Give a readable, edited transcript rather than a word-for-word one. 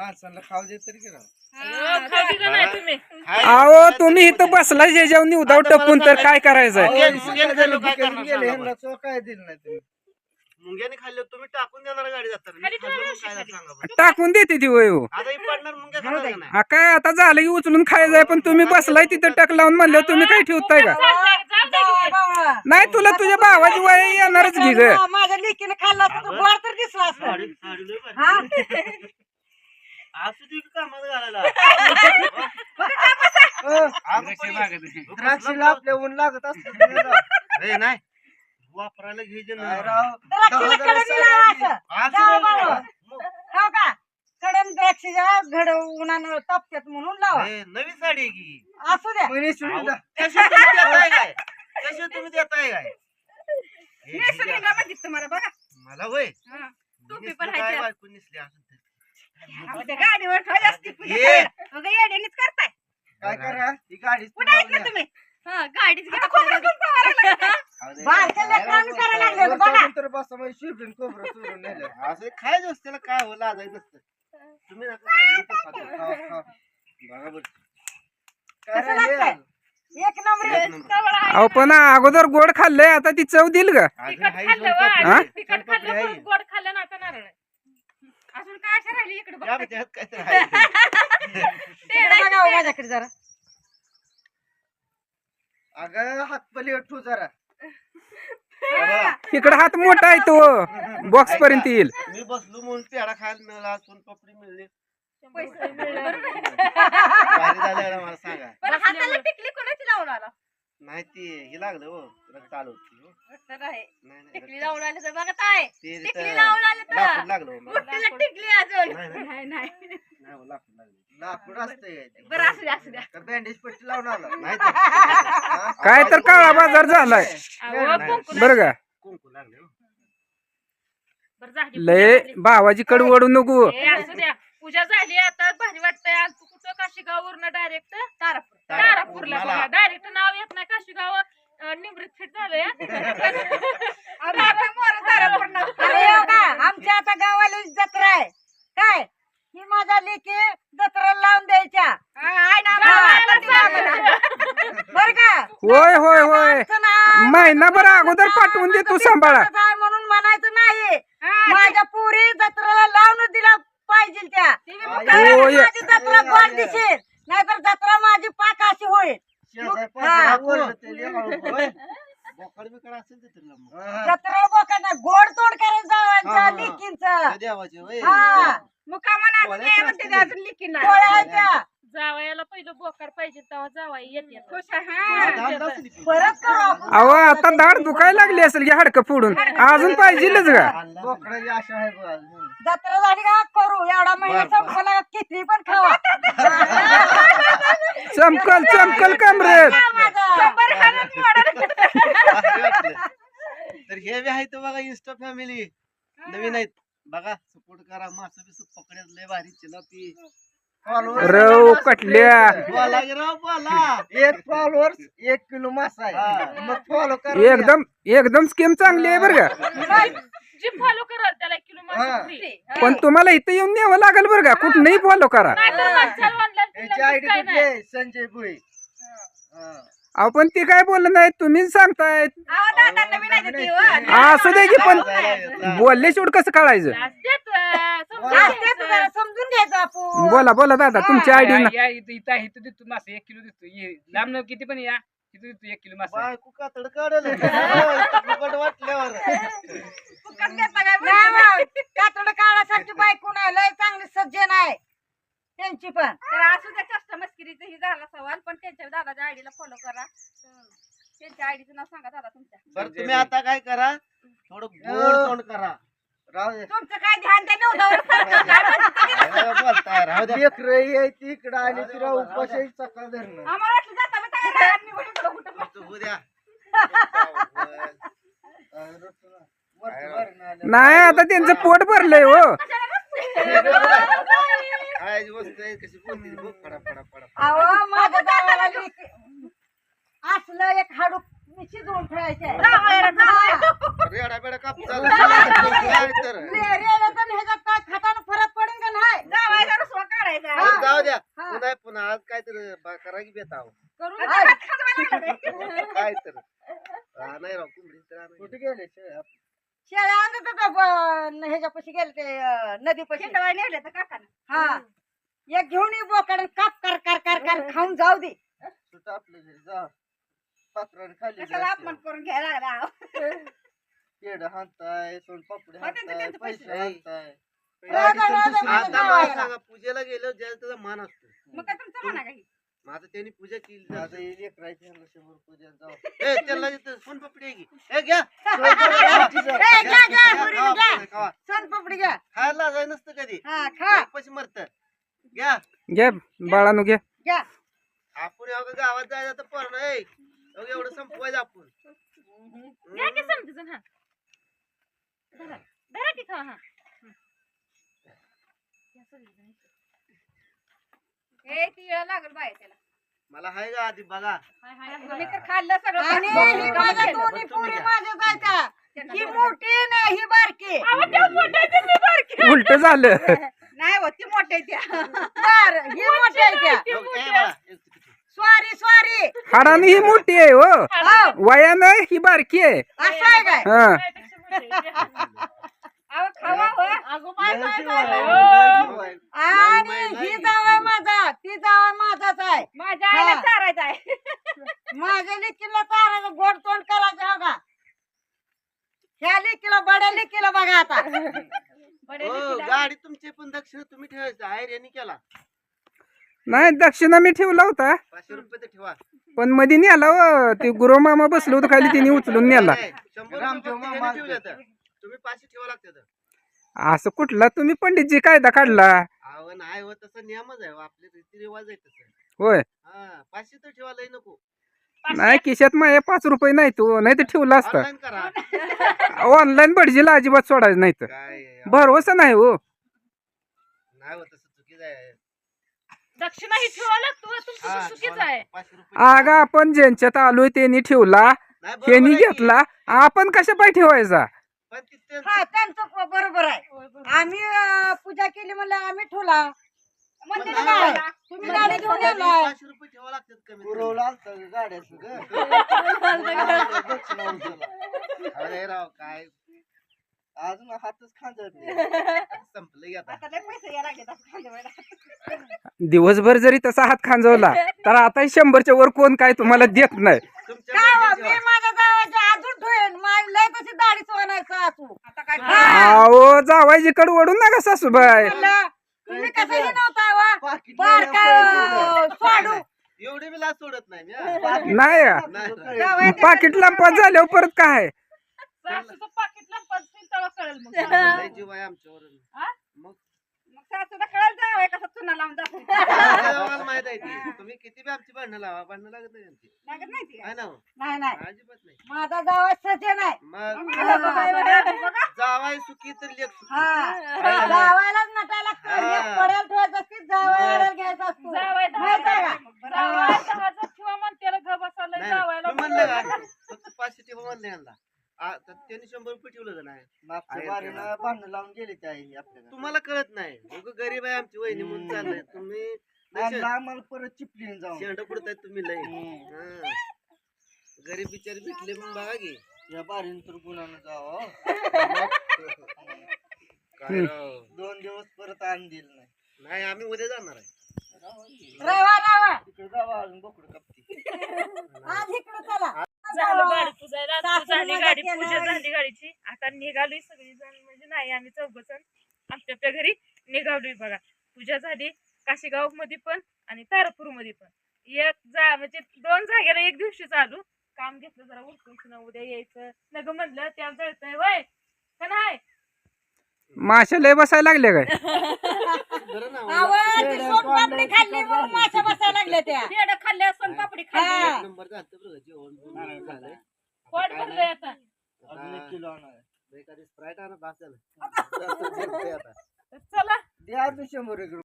माणसाला खाऊ दे तरी की अहो तुम्ही इथं बसला जेवण निवदाव टपून तर काय करायचंय काय दिलं नाही तुम्ही मुंग्याने खाल्ले तुम्ही टाकून देणार गाडी जाताना टाकून देते ती वय आता ही पडणार मुंग्या खाणार का नाही काय आता झालं की उचलून खायचंय पण तुम्ही बसलाय तिथं टक लावून म्हणलं तुम्ही काही ठेवताय का नाही तुला तुझ्या भावाची वय येणारच घे ग माझ्या लेकीने खाल्ला तर गोड तर दिसला असता असू दे कामात घालायला द्राक्षीला आपल्या ऊन लागत असत नाही वापरायला घ्यायचे कडन द्राक्षीच्या घड उन्हानं तापत्यात म्हणून लावा नवी साडी आहे की असू द्या कशी तुम्ही देताय काय कशी तुम्ही देताय काय तुम्हाला बघा मला होय टोपी पण काय बायको निसली असं गाडीवर ठेवली असती येड्यानेच करताय काय करा ही गाडी कुठे आहेत ना तुम्ही गाडीच बारक्या लेकरांनी करायला लागले बघा तर बसा म्हणजे शिफ्ट कोबरं चोरून नेलं असं खायचं असतं त्याला काय हो लाजायचं असतं तुम्ही नका बघा बरं कसं लागतंय एक नंबर अहो पण अगोदर गोड खाल्लंय आता ती चव देईल का अजून हाई सोनपापडी आहे. गोड खाल्लं ना आता नारळ अजून काय अशा राहिली इकडे या बघ, त्यात काहीतरी आहे. बघा माझ्याकडे जरा अगं हात पली ठू जरा इकडे हात मोठा आहे तो बॉक्स पर्यंत येईल मी बसलो म्हणून पेढा खायला मिळाला सोनपापडी मिळली पैसे मिळलं भारी झालं मला सांगा पण हाताला टिकली कोणाची लावून आला नाही ती हे लागलं हो रक्त आलं होतं हो. तर आहे नाही टिकली लावून आले तर बघत आहे ते टिकली लावून आले तर लाकूड लागलं हो मला. मुठीला टिकली अजून नाही, नाही. नाही नाही नाही हो, लाकूड लागलं लाकूड असतंय बरं असू द्या असू द्या का बँडेज पट्टी लावून आला नाही काय तर काळा बाजार झालाय अहो, कुंकू बरं का कुंकू लागले हो. बरं झाली लय भावाची कडू ओढू नको ए, असू द्या पूजा झाली आता भारी वाटतंय आज तू कुठं काशीगाववरनं डायरेक्ट तारापूर तारापूरला मला. बघा डायरेक्ट नाव येत नाही काशीगाव निमृत फिट झालंय अरे हो का आमच्या आता गावाला जत्रा आहे काय ही माझा लेकी जत्रा लावून द्यायच्या बर का होय होय होय महिनाभर अगोदर पाठवून दे तू सांभाळा म्हणून म्हणायचं नाही माझ्या पुरी जत्रेला लावून दिला पाहिजे त्या होय. माझी जत्रा गोड दिसेल नाहीतर जत्रा माझी पाक अशी होईल शेजारी बोललं ते लय हळू बोल. बोकड बिकड असेल ते तुला मग. हा. जत्रा बोकांना गोड तोड करायचं हा, जावांच्या हा. लेकींचं ते देवाचे होय. हा बोलायचं पोळ्या आहेत त्या. जावयाला पहिलं बोकार पाहिजे तेव्हा जावाई येते आता अंदाज नाही की. परत करू आपण. अहो आता दाढ दुखायला लागली असेल की हाडकं फोडून अजून पाहिजेलच का बोकडाची आशा आहे बघ अजून. जत्रा झाली का करू एवढा महिना संपला किती पण खावा चमकल चमकल कमरेत भारी वाटलं. तर हे बी आहे बघा इंस्टा फॅमिली नवीन आहेत बघा सपोर्ट करा मासं बिस पकड्यात लय भारी चिलापी Followers रव कटल्या बोला की राव बोला एक फॉलोअर्स 1 किलो मासा हा. आहे मग फॉलो करा एकदम एकदम स्कीम चांगली आहे बरं का जी फॉलो कराल त्याला एक किलो हा. मासे फ्री पण तुम्हाला इथं येऊन न्यावं लागेल बरं का कुठनंही फॉलो करा नाहीतर माणसाला याची online आयडी काय कुठली नाही. आहे? संजय भुई हा. अहो पण ती काय बोललं नाही तुम्हीच सांगताय असू दे की पण बोलले शेवट कसं कळायचं असतेच, असतेच जरा समजून घ्यायचं आपण बोला बोला दादा तुमची आयडी ना या इथं इथं इथं देतो मासे 1 किलो देतो ये लांब न किती पण या तिथं देतो 1 किलो मासे बायको कातड काढलं फुकट वाटल्यावर कातड काळासारखी बायको नाही लय चांगली सज्जन आहे त्यांची पण तर असू द्या कस्टमस्किरीचं ही झाला सवाल पण त्यांच्या दादाच्या आयडीला फॉलो करा त्यांच्या आयडीचं नाव सांगा दादा तुमच्या बरं तुम्ही आता काय करा थोडं गोड तोंड करा राहू दे. तुमचं काय ध्यान त्या नव्हतं बोलताय राहू द्या लेकरं आहे ती इकडं आली तिला उपाशी सकाळ धरणं आम्हाला वाटलं जाता मी तयार मी म्हटलं कुठं तुमचं होऊ द्या नाही आता त्यांचं पोट भरलंय हो काय वस्तू आहे कशी बोलते बघ फडा फडा फडा अहो माझ्या गावाला असलं एक हाडूक मी शिजवून ठेवायचे रेडा बेडा काप चालू काय तर ह्याच्यात काय खाताना फरक पडेल का नाही करायचा बरं, जाऊ द्या हा. पुन्हा पुन्हा आज काय तर करा की बेत आहो करून हा. हात खाजवायला लागलाय. काय तर नाही राव कोंबडी तर आणायची. कुठे गेले शेळ्या? शेळ्या आणत होता ह्याच्यापाशी गेले ते नदीपाशी शेंडवाळ नेले तर काकानं. हा एक घेऊन ये बोकड काप कर कर कर कर खाऊन जाऊ दे सुट आपल्या घरी जा. पाखराने खाली कशाला अपमान करून घ्यायला लागला केड हाणताय सोनपापडी हो, त्यांचं- हाणताय त्यांचं पैसे पैसे. हाणताय राजा, राजा, आता राजा. मला सांगा पूजेला गेल्यावर ज्याला त्याचा मान असतो मग काय तुमचं म्हणा काही मग आता त्यांनी पूजा केली माझं तर- हे लेकरायचं ह्यांना 100 रुपये द्या, जाऊ. ए, त्याला इथं सोनपापडी आहे की ए, घ्या ए, घ्या, घ्या, पुरी खावा, घ्या. खावा. सोनपापडी घ्या खायला जाय नसतं कधी हा खा पैसे मरत घ्या घे बाळानो घे घ्या आपण एवढं गावात जायचं तर पोर नाही एवढं संपवायचं आपण घ्या की समजून हा धरा धरा की खा हा ए ती वेळ लागल बाय त्याला मला हाय का आधी बघा तुम्ही तर खाल्लं सगळं आणि पण- ही माझ्या दोन्ही पुरी माझ्या जायच्या ही मोठी ना ही बारकी अहो, त्या मोठ्या त्या मी बारक्या. उलट झालं नाही हो ती मोठ्या त्या बर ही मोठी आहे त्या ए, बाळा, एक तिकीट. स्वारी स्वारी हाडाने ही मोठी आहे हो हो, वयानं ही बारकी आहे असं आहे काय हा अहो खावा हो अगो बाय बाय लय बाय जीव बाय. आहे, लय जीव आहे. आणि नाही. ही जावं माझा ती जावं माझाच आहे माझ्या आईला हा. चारायचं आहे माझ्या लेकीला चारायचं गोड तोंड करायचं हो का ह्या लेकीला बड्या लेकीला बघा आता बडे हो, लेकीला. गाडी तुमची पण दक्षिण तुम्ही ठेवायचं आहे यांनी केला नाही दक्षिणा मी ठेवला होता 500 रुपये तर ठेवा पण मध्ये नेला व ते गुरुमामा बसलो होतो खाली तिने उचलून नेला नाही, 100 रामदेव रुपये फक्त मामा यांनी ठेवले तर. तुम्ही 500 ठेवा लागतात असं कुठला तुम्ही पंडितजी कायदा काढला अहो नाही हो तसा नियमच आहे हो, आपले रीतिरिवाज आहे तसं होय हा 500 तर ठेवा लय नको नाही खिशात माझ्या 5 रुपये नाही तो नाही तर ठेवला असता ऑनलाईन करा ऑनलाईन भटजीला अजिबात सोडायचं नाही तर काय भरोसा नाही हो नाही हो तसं चुकीचं आहे दक्षिणा ही ठेवा लागतो तुमचं हा, चुकीचं आहे 500 रुपये आग आपण ज्यांच्यात आलोय त्यांनी ठेवला नाही, बरोबर त्यांनी आहे की. घेतला आपण कशा पाय ठेवायचा पण तिथे हा त्यांचं बरोबर आहे आम्ही पूजा केली म्हणलं आम्ही ठेवला म्हणजे पण काय नाही. तुम्ही गाडी घेऊन गेलाय 500 रुपये ठेवा लागतात कमी कमी. पुरवलं आलतं ग गाड्याचं ग. दक्षिणा उचलला. अरे राव काय अजून हातच खांजत संपलं की आता आता लय पैसे यायला लागले आता खाली वळा. दिवसभर जरी तसा हात खांजवला तर आता 100च्या वर कोण काय तुम्हाला देत नाही तुमच्या काय हो, मर्जीची मी वा. माझ्या जावाच्या अजून ठेवेन माझी लय तशी दाढी सोनायचं तू आता काय अहो जावायजीकडे ओढून नका सासूबाई म्हणलं, तुम्ही कसंही नव्हता वा पाकीट बार काय नेल्यावर स्वाडू एवढे बी लाच सोडत नाही मी हा. नाही का? नाही. जावयाच्या पाकिट लंपास झाल्यावर परत काय सासूचं पाकिटला पडतील तेव्हा कळेल मग लय जीव आहे आमच्यावर हा? मग मग सासूला कळेल जावं कसं चुना लावून जातो आम्हाला माहित आहे ती. तुम्ही किती बी आमची भांडणं लावा भांडणं लागत नाही आमची लागत नाही ती आहे ना हो? नाही नाही अजिबात नाही माझा जावा सचे नाही मग बघा जावाय सुखी तर लेख सुखी हा जावायलाच नटायला हा. पडेल ठेवायचं असते जावायला घ्यायचा असतो जावय माहित आहे का? दहाचा किंवा म्हणतेला घ बसायला नाही जावायला मी म्हणलं का फक्त 500 ठेवा म्हणलं यांना तर त्यांनी 100 रुपये ठेवलं का नाही मागच्या बारीनं भांडण लावून गेली त्या आई आपल्याला तुम्हाला कळत नाही उग गरीब आहे आमची वहिनी म्हणून चाललंय तुम्ही आणि आम्हाला परत चिपलीन जाऊन शेंड पुडताय तुम्ही लय हा. गरीब बिचारी भेटले मग बघा की या बारीन तर गुणानं जावं काय राव. 2 दिवस परत आण दिल नाही नाही आम्ही उद्या जाणार आहे रवा रवा तिकडे जावं अजून बोकड कापती आज इकडे चला झालं गाडी पुजायला सासूने झाली मदत गाडी केलं. पूजा झाली गाडीची आता निघालोय सगळी जण म्हणजे नाही आम्ही चौघजण आमच्या घरी निघालोय बघा पूजा झाली काशीगाव मध्ये पण आणि तारापूर मध्ये पण म्हणजे 2 जागेला एक दिवशी चालू काम घेतलं जरा उरकून उद्या यायचं नग म्हणलं त्या जळतंय वय का नाही माशा लय बसायला लागले काय बरं ना आवड सोनपापडी खाल्ली म्हणून माशा बसायला लागल्या त्या पेढं खाल्ले सोनपापडी खाल्ली हा. एक नंबर झालं बरं जेवण बिवण झालंय पोट भरलंय आता अजून 1 किलो आणा एखादी स्प्राईट आणा बास झालं चला द्या अजून 100 रुपये